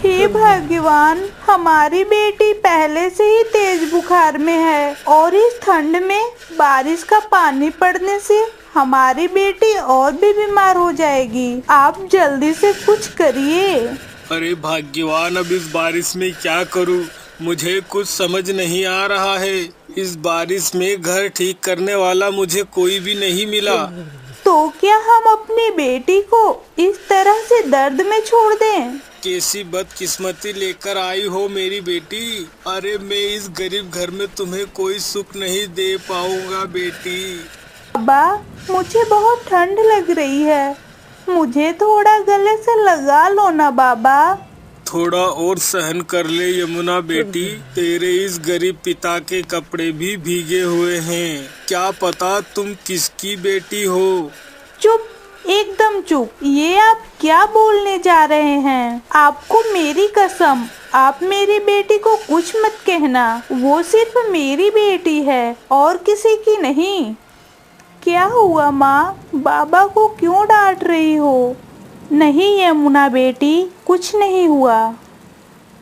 हे भगवान, हमारी बेटी पहले से ही तेज बुखार में है और इस ठंड में बारिश का पानी पड़ने से हमारी बेटी और भी बीमार हो जाएगी। आप जल्दी से कुछ करिए। अरे भाग्यवान, अब इस बारिश में क्या करूं? मुझे कुछ समझ नहीं आ रहा है। इस बारिश में घर ठीक करने वाला मुझे कोई भी नहीं मिला। तो क्या हम अपनी बेटी को इस तरह से दर्द में छोड़ दें? कैसी बदकिस्मती लेकर आई हो मेरी बेटी। अरे मैं इस गरीब घर में तुम्हें कोई सुख नहीं दे पाऊंगा बेटी। बाबा, मुझे बहुत ठंड लग रही है, मुझे थोड़ा गले से लगा लो ना बाबा। थोड़ा और सहन कर ले यमुना बेटी, तेरे इस गरीब पिता के कपड़े भी भीगे हुए हैं। क्या पता तुम किसकी बेटी हो। चुप, एकदम चुप। ये आप क्या बोलने जा रहे हैं? आपको मेरी कसम, आप मेरी बेटी को कुछ मत कहना। वो सिर्फ मेरी बेटी है और किसी की नहीं। क्या हुआ माँ, बाबा को क्यों डांट रही हो? नहीं यमुना बेटी, कुछ नहीं हुआ।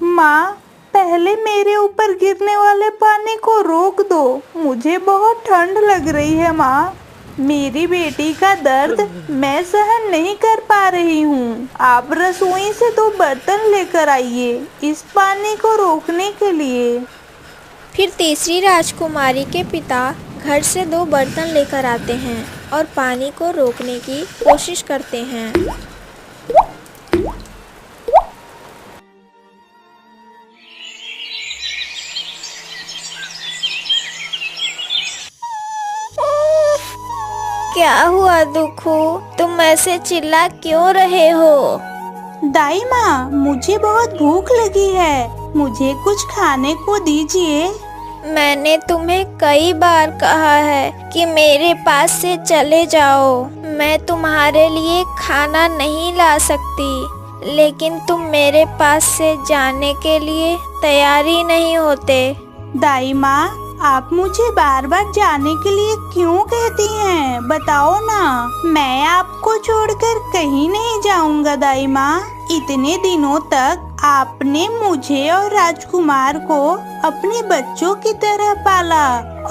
माँ, पहले मेरे ऊपर गिरने वाले पानी को रोक दो, मुझे बहुत ठंड लग रही है माँ। मेरी बेटी का दर्द मैं सहन नहीं कर पा रही हूँ। आप रसोई से 2 बर्तन लेकर आइए इस पानी को रोकने के लिए। फिर तीसरी राजकुमारी के पिता घर से 2 बर्तन लेकर आते हैं और पानी को रोकने की कोशिश करते हैं। क्या हुआ दुखू, तुम ऐसे चिल्ला क्यों रहे हो? दाई माँ, मुझे बहुत भूख लगी है, मुझे कुछ खाने को दीजिए। मैंने तुम्हें कई बार कहा है कि मेरे पास से चले जाओ। मैं तुम्हारे लिए खाना नहीं ला सकती, लेकिन तुम मेरे पास से जाने के लिए तैयार ही नहीं होते। दाई माँ, आप मुझे बार बार जाने के लिए क्यों कहती हैं? बताओ ना, मैं आपको छोड़कर कहीं नहीं जाऊंगा दाई माँ। इतने दिनों तक आपने मुझे और राजकुमार को अपने बच्चों की तरह पाला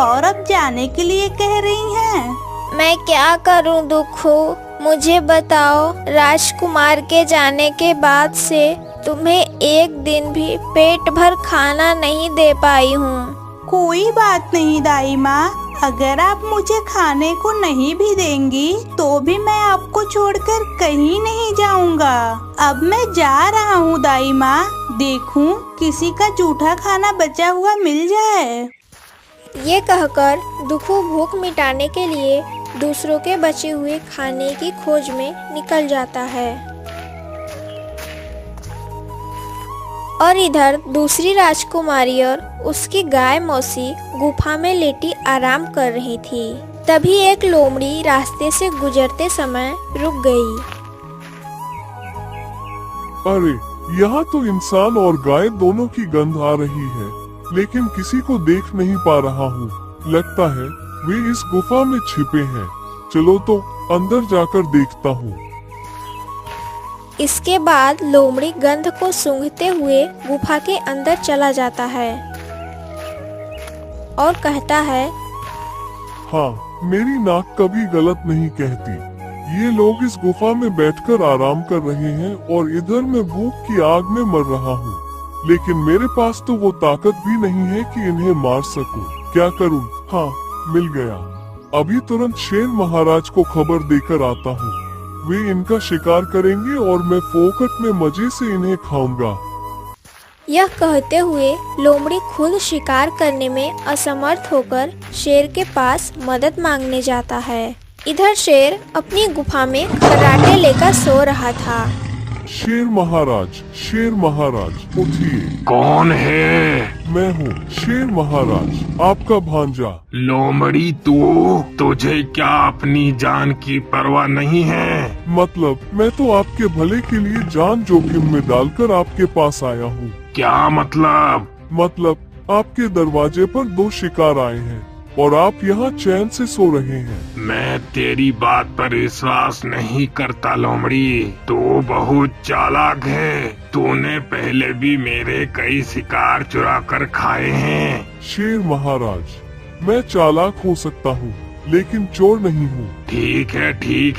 और अब जाने के लिए कह रही हैं। मैं क्या करूं दुखू, मुझे बताओ। राजकुमार के जाने के बाद से तुम्हें एक दिन भी पेट भर खाना नहीं दे पाई हूँ। कोई बात नहीं दाई माँ, अगर आप मुझे खाने को नहीं भी देंगी तो भी मैं आपको छोड़कर कहीं नहीं जाऊंगा। अब मैं जा रहा हूँ दाई माँ, देखूं किसी का जूठा खाना बचा हुआ मिल जाए। ये कहकर दुखू भूख मिटाने के लिए दूसरों के बचे हुए खाने की खोज में निकल जाता है। और इधर दूसरी राजकुमारी और उसकी गाय मौसी गुफा में लेटी आराम कर रही थी। तभी एक लोमड़ी रास्ते से गुजरते समय रुक गई। अरे, यहाँ तो इंसान और गाय दोनों की गंध आ रही है, लेकिन किसी को देख नहीं पा रहा हूँ। लगता है वे इस गुफा में छिपे हैं। चलो तो अंदर जाकर देखता हूँ। इसके बाद लोमड़ी गंध को सूंघते हुए गुफा के अंदर चला जाता है और कहता है, हाँ, मेरी नाक कभी गलत नहीं कहती। ये लोग इस गुफा में बैठकर आराम कर रहे हैं और इधर मैं भूख की आग में मर रहा हूँ, लेकिन मेरे पास तो वो ताकत भी नहीं है कि इन्हें मार सकूं। क्या करूं? हाँ, मिल गया। अभी तुरंत शेर महाराज को खबर देकर आता हूँ। वे इनका शिकार करेंगे और मैं फोकट में मजे से इन्हें खाऊंगा। यह कहते हुए लोमड़ी खुद शिकार करने में असमर्थ होकर शेर के पास मदद मांगने जाता है। इधर शेर अपनी गुफा में खर्राटे लेकर सो रहा था। शेर महाराज उठिए। कौन है? मैं हूँ शेर महाराज, आपका भांजा। लोमड़ी तुझे क्या अपनी जान की परवाह नहीं है? मतलब मैं तो आपके भले के लिए जान जोखिम में डालकर आपके पास आया हूँ। क्या मतलब? मतलब आपके दरवाजे पर 2 शिकार आए हैं और आप यहाँ चैन से सो रहे हैं। मैं तेरी बात पर विश्वास नहीं करता लोमड़ी, तू बहुत चालाक है। तूने पहले भी मेरे कई शिकार चुरा कर खाए हैं। शेर महाराज, मैं चालाक हो सकता हूँ लेकिन चोर नहीं हूँ। ठीक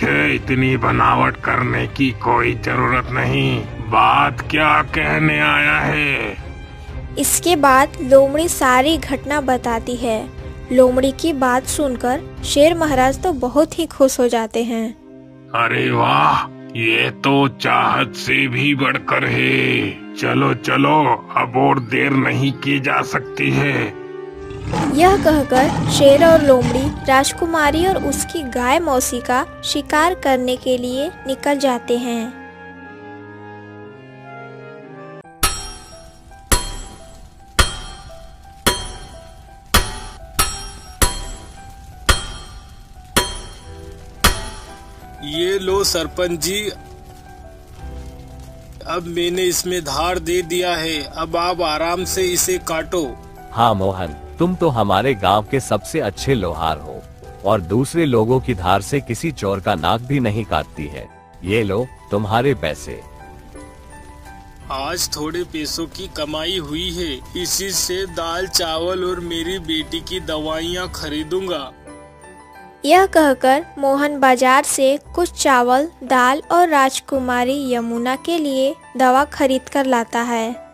है, इतनी बनावट करने की कोई जरूरत नहीं। बात क्या कहने आया है? इसके बाद लोमड़ी सारी घटना बताती है। लोमड़ी की बात सुनकर शेर महाराज तो बहुत ही खुश हो जाते हैं। अरे वाह, ये तो चाहत से भी बढ़कर है। चलो चलो, अब और देर नहीं की जा सकती है। यह कहकर शेर और लोमड़ी राजकुमारी और उसकी गाय मौसी का शिकार करने के लिए निकल जाते हैं। ये लो सरपंच जी, अब मैंने इसमें धार दे दिया है। अब आप आराम से इसे काटो। हाँ मोहन, तुम तो हमारे गांव के सबसे अच्छे लोहार हो और दूसरे लोगों की धार से किसी चोर का नाक भी नहीं काटती है। ये लो तुम्हारे पैसे। आज थोड़े पैसों की कमाई हुई है, इसी से दाल चावल और मेरी बेटी की दवाइयाँ खरीदूंगा। यह कहकर मोहन बाजार से कुछ चावल, दाल और राजकुमारी यमुना के लिए दवा खरीद कर लाता है।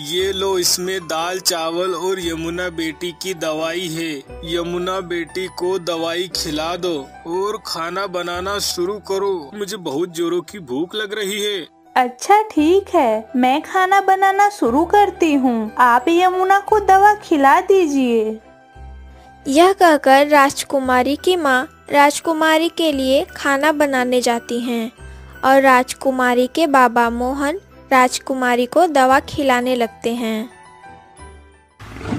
ये लो, इसमें दाल चावल और यमुना बेटी की दवाई है। यमुना बेटी को दवाई खिला दो और खाना बनाना शुरू करो। मुझे बहुत जोरों की भूख लग रही है। अच्छा ठीक है, मैं खाना बनाना शुरू करती हूँ। आप यमुना को दवा खिला दीजिए। यह कहकर राजकुमारी की माँ राजकुमारी के लिए खाना बनाने जाती हैं और राजकुमारी के बाबा मोहन राजकुमारी को दवा खिलाने लगते हैं।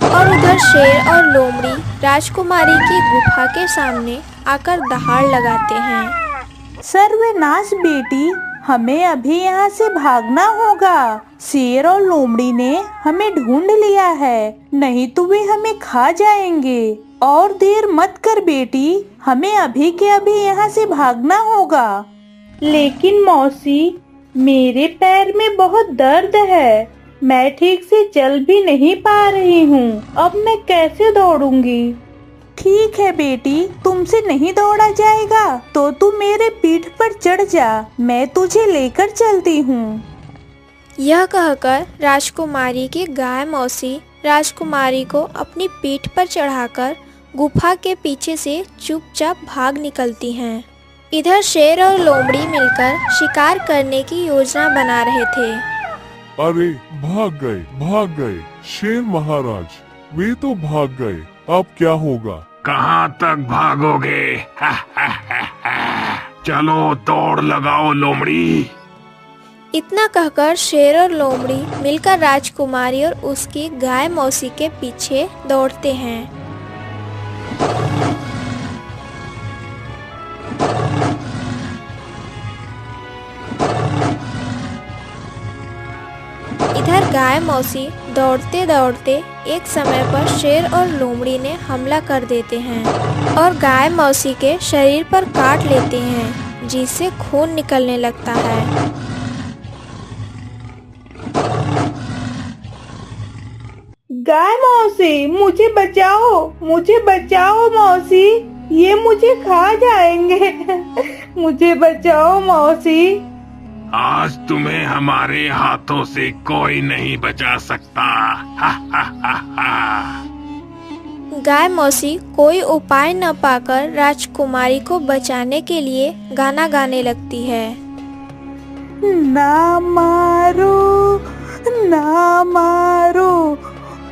और उधर शेर और लोमड़ी राजकुमारी की गुफा के सामने आकर दहाड़ लगाते हैं। सर्वनाश बेटी, हमें अभी यहाँ से भागना होगा। शेर और लोमड़ी ने हमें ढूंढ लिया है, नहीं तो वे हमें खा जाएंगे। और देर मत कर बेटी, हमें अभी के अभी यहाँ से भागना होगा। लेकिन मौसी, मेरे पैर में बहुत दर्द है, मैं ठीक से चल भी नहीं पा रही हूँ। अब मैं कैसे दौड़ूंगी? ठीक है बेटी, तुमसे नहीं दौड़ा जाएगा तो तू मेरे पीठ पर चढ़ जा, मैं तुझे लेकर चलती हूँ। यह कहकर राजकुमारी की गाय मौसी राजकुमारी को अपनी पीठ पर चढ़ाकर गुफा के पीछे से चुपचाप भाग निकलती हैं। इधर शेर और लोमड़ी मिलकर शिकार करने की योजना बना रहे थे। अरे भाग गए शेर महाराज, वे तो भाग गए। अब क्या होगा? कहाँ तक भागोगे? चलो दौड़ लगाओ लोमड़ी। इतना कहकर शेर और लोमड़ी मिलकर राजकुमारी और उसकी गाय मौसी के पीछे दौड़ते हैं। इधर गाय मौसी दौड़ते दौड़ते एक समय पर शेर और लोमड़ी ने हमला कर देते हैं और गाय मौसी के शरीर पर काट लेते हैं, जिससे खून निकलने लगता है। गाय मौसी, मुझे बचाओ मौसी, ये मुझे खा जाएंगे। मुझे बचाओ मौसी। आज तुम्हें हमारे हाथों से कोई नहीं बचा सकता। गाय मौसी कोई उपाय न पाकर राजकुमारी को बचाने के लिए गाना गाने लगती है। ना मारो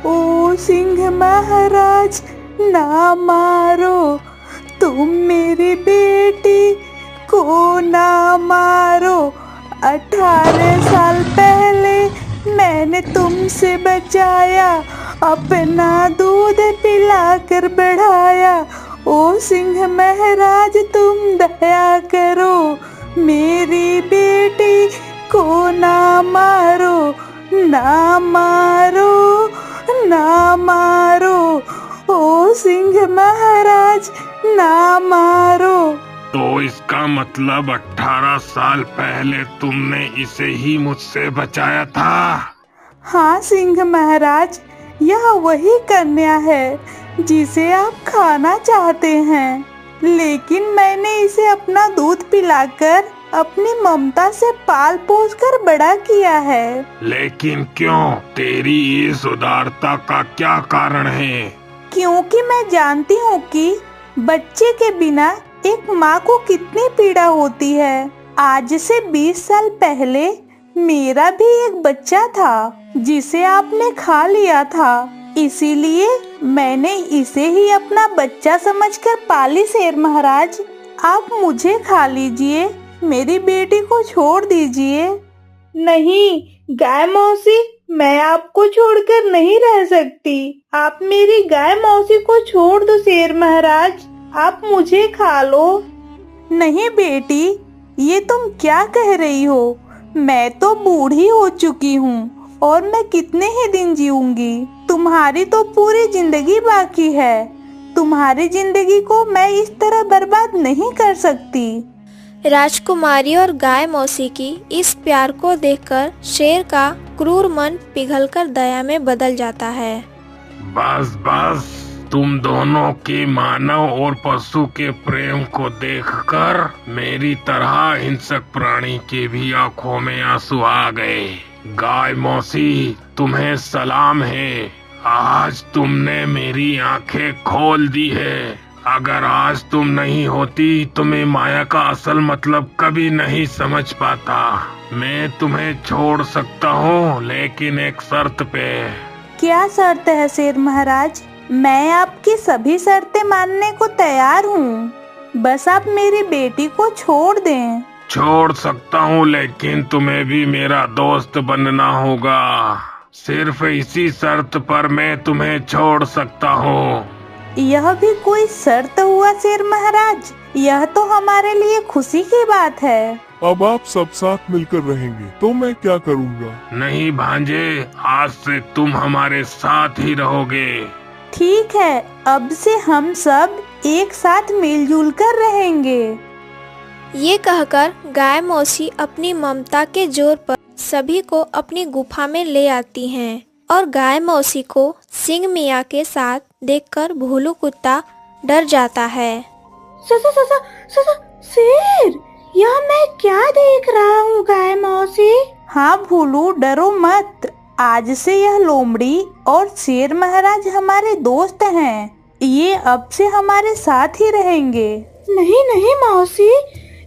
ओ सिंह महाराज, ना मारो, तुम मेरी बेटी को ना मारो। 18 साल पहले मैंने तुमसे बचाया, अपना दूध पिलाकर बढ़ाया। ओ सिंह महाराज तुम दया करो, मेरी बेटी को ना मारो, ना मारो, ना मारो। ओ सिंह महाराज ना मारो। तो इसका मतलब 18 साल पहले तुमने इसे ही मुझसे बचाया था? हाँ सिंह महाराज, यह वही कन्या है जिसे आप खाना चाहते हैं, लेकिन मैंने इसे अपना दूध पिलाकर अपनी ममता से पाल पोस कर बड़ा किया है। लेकिन क्यों? तेरी इस उदारता का क्या कारण है? क्योंकि मैं जानती हूँ कि बच्चे के बिना एक माँ को कितनी पीड़ा होती है। आज से 20 साल पहले मेरा भी एक बच्चा था जिसे आपने खा लिया था, इसीलिए मैंने इसे ही अपना बच्चा समझकर पाली। शेर महाराज, आप मुझे खा लीजिए, मेरी बेटी को छोड़ दीजिए। नहीं गाय मौसी, मैं आपको छोड़कर नहीं रह सकती। आप मेरी गाय मौसी को छोड़ दो शेर महाराज, आप मुझे खा लो। नहीं बेटी, ये तुम क्या कह रही हो? मैं तो बूढ़ी हो चुकी हूँ और मैं कितने ही दिन जीऊंगी। तुम्हारी तो पूरी जिंदगी बाकी है। तुम्हारी जिंदगी को मैं इस तरह बर्बाद नहीं कर सकती। राजकुमारी और गाय मौसी की इस प्यार को देखकर शेर का क्रूर मन पिघलकर दया में बदल जाता है। बस बस, तुम दोनों के मानव और पशु के प्रेम को देखकर मेरी तरह हिंसक प्राणी के भी आंखों में आंसू आ गए। गाय मौसी, तुम्हें सलाम है। आज तुमने मेरी आंखें खोल दी है। अगर आज तुम नहीं होती तो मैं माया का असल मतलब कभी नहीं समझ पाता। मैं तुम्हें छोड़ सकता हूँ, लेकिन एक शर्त पे। क्या शर्त है शेर महाराज? मैं आपकी सभी शर्तें मानने को तैयार हूँ, बस आप मेरी बेटी को छोड़ दें। छोड़ सकता हूँ, लेकिन तुम्हें भी मेरा दोस्त बनना होगा। सिर्फ इसी शर्त पर मैं तुम्हें छोड़ सकता हूँ। यह भी कोई शर्त हुआ शेर महाराज? यह तो हमारे लिए खुशी की बात है। अब आप सब साथ मिलकर रहेंगे तो मैं क्या करूँगा? नहीं भांजे, आज से तुम हमारे साथ ही रहोगे। ठीक है, अब से हम सब एक साथ मिलजुल कर रहेंगे। ये कहकर गाय मौसी अपनी ममता के जोर पर सभी को अपनी गुफा में ले आती हैं और गाय मौसी को सिंह मियाँ के साथ देखकर भोलू कुत्ता डर जाता है। शेर, यह मैं क्या देख रहा हूँ गाय मौसी? हाँ भोलू, डरो मत। आज से यह लोमड़ी और शेर महाराज हमारे दोस्त हैं। ये अब से हमारे साथ ही रहेंगे। नहीं नहीं मौसी,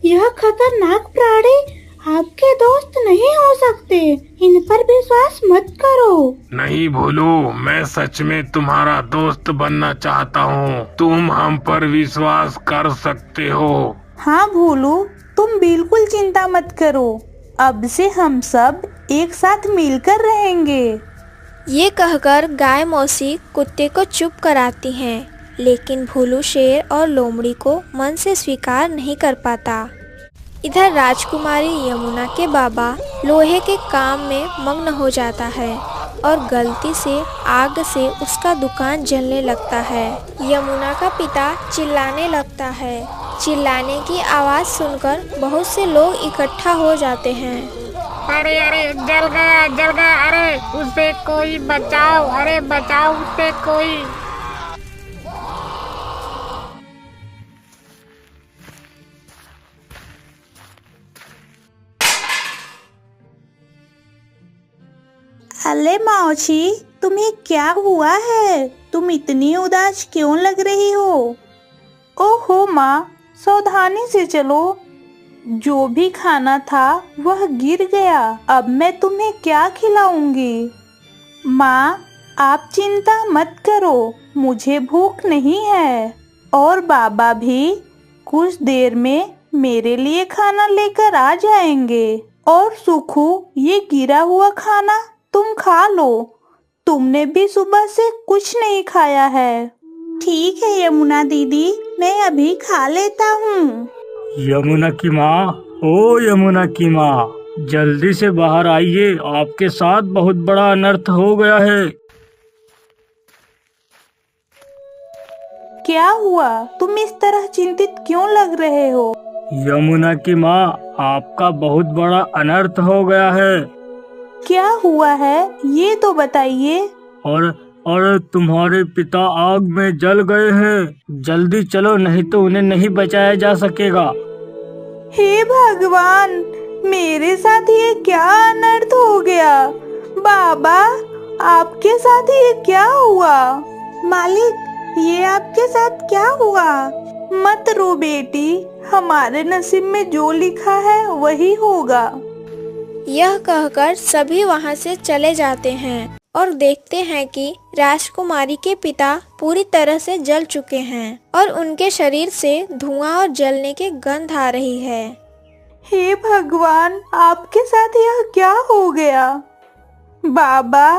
यह खतरनाक प्राणी आपके दोस्त नहीं हो सकते। इन पर विश्वास मत करो। नहीं भोलू, मैं सच में तुम्हारा दोस्त बनना चाहता हूँ। तुम हम पर विश्वास कर सकते हो। हाँ भोलू, तुम बिल्कुल चिंता मत करो। अब से हम सब एक साथ मिलकर रहेंगे। ये कहकर गाय मौसी कुत्ते को चुप कराती हैं, लेकिन भोलू शेर और लोमड़ी को मन से स्वीकार नहीं कर पाता। इधर राजकुमारी यमुना के बाबा लोहे के काम में मग्न हो जाता है और गलती से आग से उसका दुकान जलने लगता है। यमुना का पिता चिल्लाने लगता है। चिल्लाने की आवाज़ सुनकर बहुत से लोग इकट्ठा हो जाते हैं। अरे अरे, जल गया, अरे उसे कोई बचाओ, अरे बचाओ उसे कोई। अरे मौसी, तुम्हें क्या हुआ है? तुम इतनी उदास क्यों लग रही हो? ओहो माँ, सावधानी से चलो। जो भी खाना था वह गिर गया। अब मैं तुम्हें क्या खिलाऊंगी? माँ, आप चिंता मत करो, मुझे भूख नहीं है। और बाबा भी कुछ देर में मेरे लिए खाना लेकर आ जाएंगे। और सुखू, ये गिरा हुआ खाना तुम खा लो, तुमने भी सुबह से कुछ नहीं खाया है। ठीक है यमुना दीदी, मैं अभी खा लेता हूँ। यमुना की माँ, ओ यमुना की माँ, जल्दी से बाहर आइए, आपके साथ बहुत बड़ा अनर्थ हो गया है। क्या हुआ? तुम इस तरह चिंतित क्यों लग रहे हो? यमुना की माँ, आपका बहुत बड़ा अनर्थ हो गया है। क्या हुआ है ये तो बताइए। और तुम्हारे पिता आग में जल गए हैं। जल्दी चलो, नहीं तो उन्हें नहीं बचाया जा सकेगा। हे भगवान, मेरे साथ ये क्या अनर्थ हो गया? बाबा, आपके साथ ये क्या हुआ? मालिक, ये आपके साथ क्या हुआ? मत रो बेटी, हमारे नसीब में जो लिखा है वही होगा। यह कहकर सभी वहाँ से चले जाते हैं और देखते हैं कि राजकुमारी के पिता पूरी तरह से जल चुके हैं और उनके शरीर से धुआं और जलने की गंध आ रही है। हे भगवान, आपके साथ यह क्या हो गया? बाबा,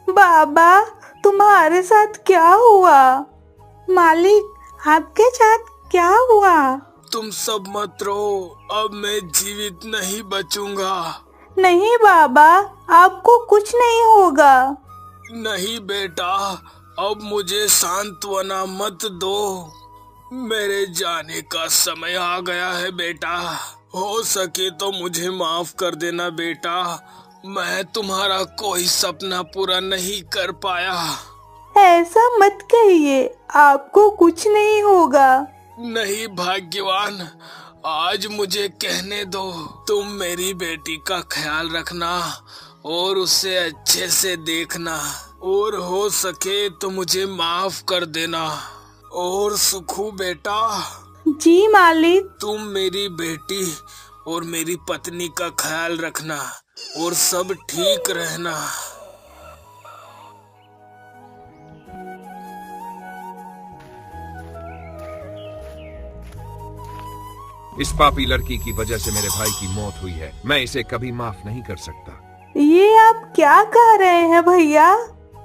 बाबा, तुम्हारे साथ क्या हुआ? मालिक, आपके साथ क्या हुआ? तुम सब मत रो, अब मैं जीवित नहीं बचूंगा। नहीं बाबा, आपको कुछ नहीं होगा। नहीं बेटा, अब मुझे सांत्वना मत दो। मेरे जाने का समय आ गया है बेटा। हो सके तो मुझे माफ कर देना बेटा, मैं तुम्हारा कोई सपना पूरा नहीं कर पाया। ऐसा मत कहिए, आपको कुछ नहीं होगा। नहीं भाग्यवान, आज मुझे कहने दो। तुम मेरी बेटी का ख्याल रखना और उसे अच्छे से देखना, और हो सके तो मुझे माफ कर देना। और सुखू बेटा, जी मालिक। तुम मेरी बेटी और मेरी पत्नी का ख्याल रखना और सब ठीक रहना। इस पापी लड़की की वजह से मेरे भाई की मौत हुई है। मैं इसे कभी माफ नहीं कर सकता। ये आप क्या कह रहे हैं भैया?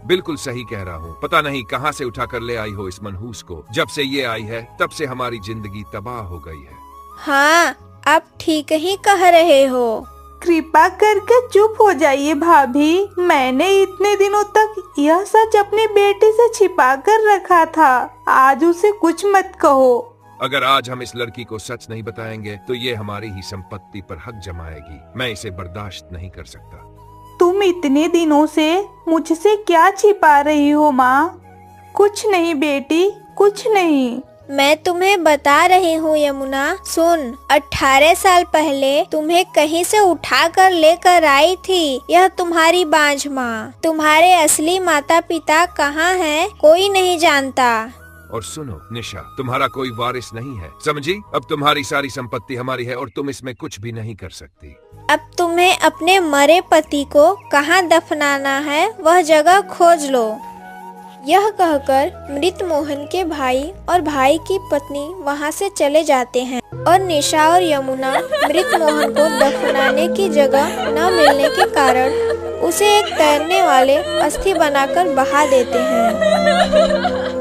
बिल्कुल सही कह रहा हूँ। पता नहीं कहाँ से उठा कर ले आई हो इस मनहूस को। जब से ये आई है तब से हमारी जिंदगी तबाह हो गई है। हाँ, आप ठीक ही कह रहे हो। कृपा करके चुप हो जाइए भाभी। मैंने इतने दिनों तक यह सच अपनी बेटी से छिपा कर रखा था। आज उसे कुछ मत कहो। अगर आज हम इस लड़की को सच नहीं बताएंगे तो ये हमारी ही संपत्ति पर हक जमाएगी। मैं इसे बर्दाश्त नहीं कर सकता। तुम इतने दिनों से मुझसे क्या छिपा रही हो माँ? कुछ नहीं बेटी, कुछ नहीं। मैं तुम्हें बता रही हूँ यमुना, सुन। 18 साल पहले तुम्हें कहीं से उठा कर लेकर आई थी यह तुम्हारी बांझ माँ। तुम्हारे असली माता पिता कहाँ हैं कोई नहीं जानता। और सुनो निशा, तुम्हारा कोई वारिस नहीं है, समझी? अब तुम्हारी सारी संपत्ति हमारी है और तुम इसमें कुछ भी नहीं कर सकती। अब तुम्हें अपने मरे पति को कहाँ दफनाना है वह जगह खोज लो। यह कहकर मृत मोहन के भाई और भाई की पत्नी वहाँ से चले जाते हैं और निशा और यमुना मृत मोहन को दफनाने की जगह न मिलने के कारण उसे एक तैरने वाले अस्थि बनाकर बहा देते हैं।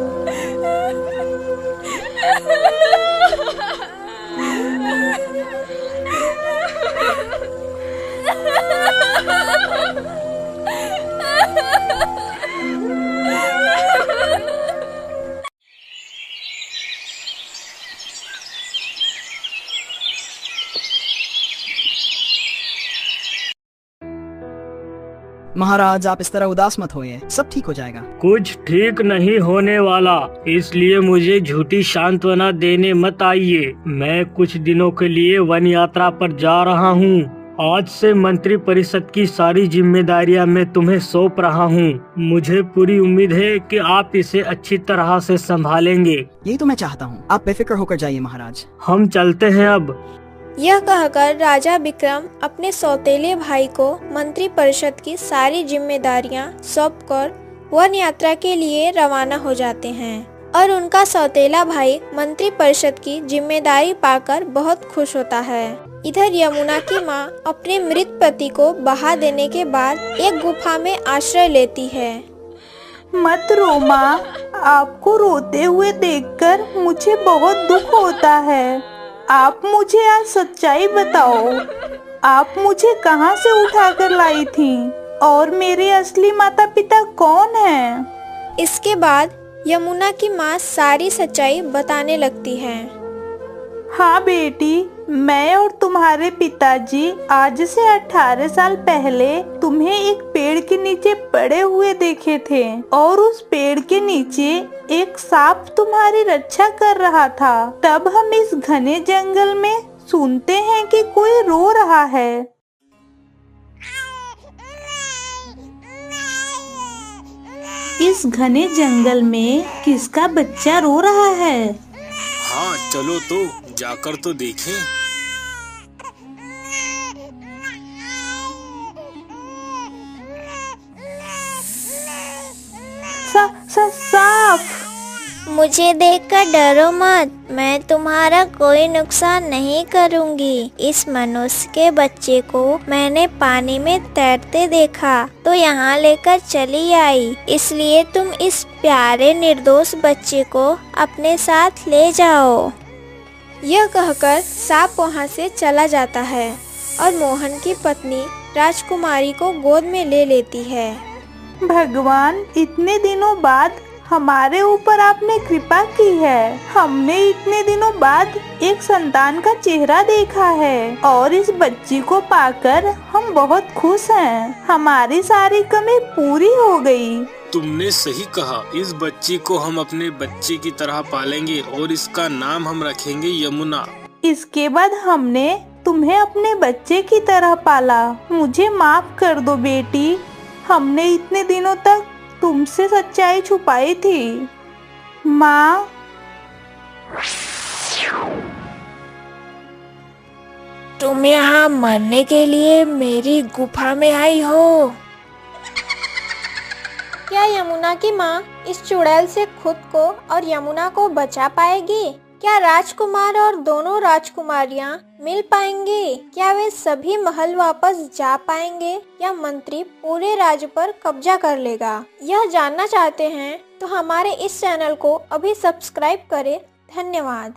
महाराज, आप इस तरह उदास मत होइए, सब ठीक हो जाएगा। कुछ ठीक नहीं होने वाला, इसलिए मुझे झूठी सांत्वना देने मत आइए। मैं कुछ दिनों के लिए वन यात्रा पर जा रहा हूँ। आज से मंत्री परिषद की सारी जिम्मेदारियां मैं तुम्हें सौंप रहा हूँ। मुझे पूरी उम्मीद है कि आप इसे अच्छी तरह से संभालेंगे। यही तो मैं चाहता हूँ। आप बेफिक्र होकर जाइए महाराज। हम चलते हैं अब। यह कहकर राजा विक्रम अपने सौतेले भाई को मंत्री परिषद की सारी जिम्मेदारियां सौंपकर वन यात्रा के लिए रवाना हो जाते हैं और उनका सौतेला भाई मंत्री परिषद की जिम्मेदारी पाकर बहुत खुश होता है। इधर यमुना की माँ अपने मृत पति को बहा देने के बाद एक गुफा में आश्रय लेती है। मत रो माँ, आपको रोते हुए देखकर मुझे बहुत दुख होता है। आप मुझे आज सच्चाई बताओ, आप मुझे कहाँ से उठाकर लाई थी और मेरे असली माता पिता कौन हैं? इसके बाद यमुना की माँ सारी सच्चाई बताने लगती है। हाँ बेटी, मैं और तुम्हारे पिताजी आज से 18 साल पहले तुम्हें एक पेड़ के नीचे पड़े हुए देखे थे और उस पेड़ के नीचे एक सांप तुम्हारी रक्षा कर रहा था। तब हम इस घने जंगल में सुनते हैं कि कोई रो रहा है। इस घने जंगल में किसका बच्चा रो रहा है? हाँ चलो तो जाकर तो देखें। सांप! मुझे देखकर डरो मत, मैं तुम्हारा कोई नुकसान नहीं करूंगी। इस मनुष्य के बच्चे को मैंने पानी में तैरते देखा तो यहाँ लेकर चली आई, इसलिए तुम इस प्यारे निर्दोष बच्चे को अपने साथ ले जाओ। यह कहकर सांप वहाँ से चला जाता है और मोहन की पत्नी राजकुमारी को गोद में ले लेती है। भगवान, इतने दिनों बाद हमारे ऊपर आपने कृपा की है। हमने इतने दिनों बाद एक संतान का चेहरा देखा है और इस बच्ची को पाकर हम बहुत खुश हैं। हमारी सारी कमी पूरी हो गई। तुमने सही कहा, इस बच्ची को हम अपने बच्चे की तरह पालेंगे और इसका नाम हम रखेंगे यमुना। इसके बाद हमने तुम्हें अपने बच्चे की तरह पाला। मुझे माफ कर दो बेटी, हमने इतने दिनों तक तुमसे सच्चाई छुपाई थी। माँ, तुम यहाँ मरने के लिए मेरी गुफा में आई हो? क्या यमुना की माँ इस चुड़ैल से खुद को और यमुना को बचा पाएगी? क्या राजकुमार और दोनों राजकुमारियाँ मिल पाएंगे? क्या वे सभी महल वापस जा पाएंगे या मंत्री पूरे राज्य पर कब्जा कर लेगा? यह जानना चाहते हैं तो हमारे इस चैनल को अभी सब्सक्राइब करें। धन्यवाद।